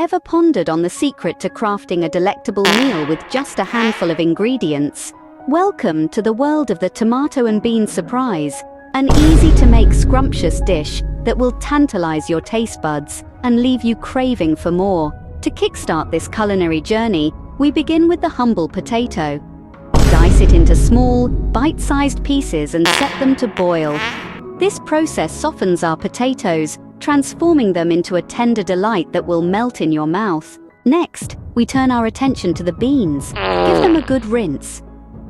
Ever pondered on the secret to crafting a delectable meal with just a handful of ingredients? Welcome to the world of the tomato and bean surprise, an easy-to-make scrumptious dish that will tantalize your taste buds and leave you craving for more. To kickstart this culinary journey, we begin with the humble potato. Dice it into small, bite-sized pieces and set them to boil. This process softens our potatoes, transforming them into a tender delight that will melt in your mouth. Next, we turn our attention to the beans. Give them a good rinse.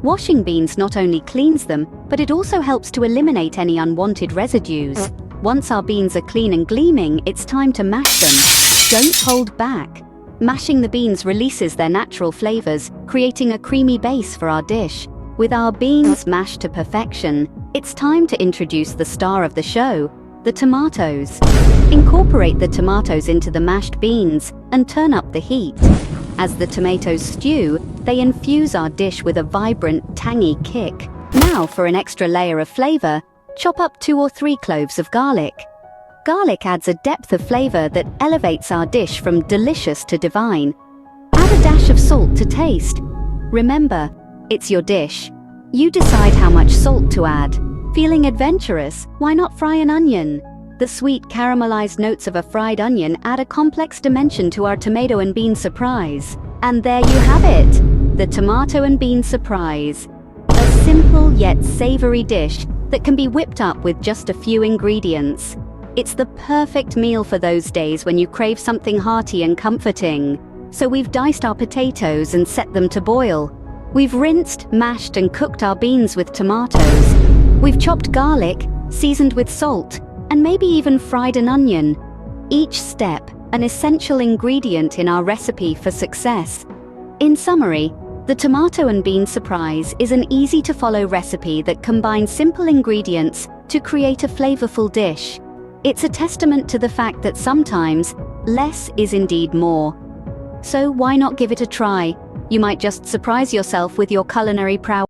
Washing beans not only cleans them, but it also helps to eliminate any unwanted residues. Once our beans are clean and gleaming, it's time to mash them. Don't hold back. Mashing the beans releases their natural flavors, creating a creamy base for our dish. With our beans mashed to perfection, it's time to introduce the star of the show, the tomatoes. Incorporate the tomatoes into the mashed beans and turn up the heat. As the tomatoes stew, they infuse our dish with a vibrant, tangy kick. Now, for an extra layer of flavor, chop up 2 or 3 cloves of garlic. Garlic adds a depth of flavor that elevates our dish from delicious to divine. Add a dash of salt to taste. Remember, it's your dish. You decide how much salt to add. Feeling adventurous? Why not fry an onion? The sweet caramelized notes of a fried onion add a complex dimension to our tomato and bean surprise. And there you have it, the tomato and bean surprise. A simple yet savory dish that can be whipped up with just a few ingredients. It's the perfect meal for those days when you crave something hearty and comforting. So we've diced our potatoes and set them to boil. We've rinsed, mashed and cooked our beans with tomatoes. We've chopped garlic, seasoned with salt, and maybe even fried an onion. Each step, an essential ingredient in our recipe for success. In summary, the tomato and bean surprise is an easy-to-follow recipe that combines simple ingredients to create a flavorful dish. It's a testament to the fact that sometimes, less is indeed more. So why not give it a try? You might just surprise yourself with your culinary prowess.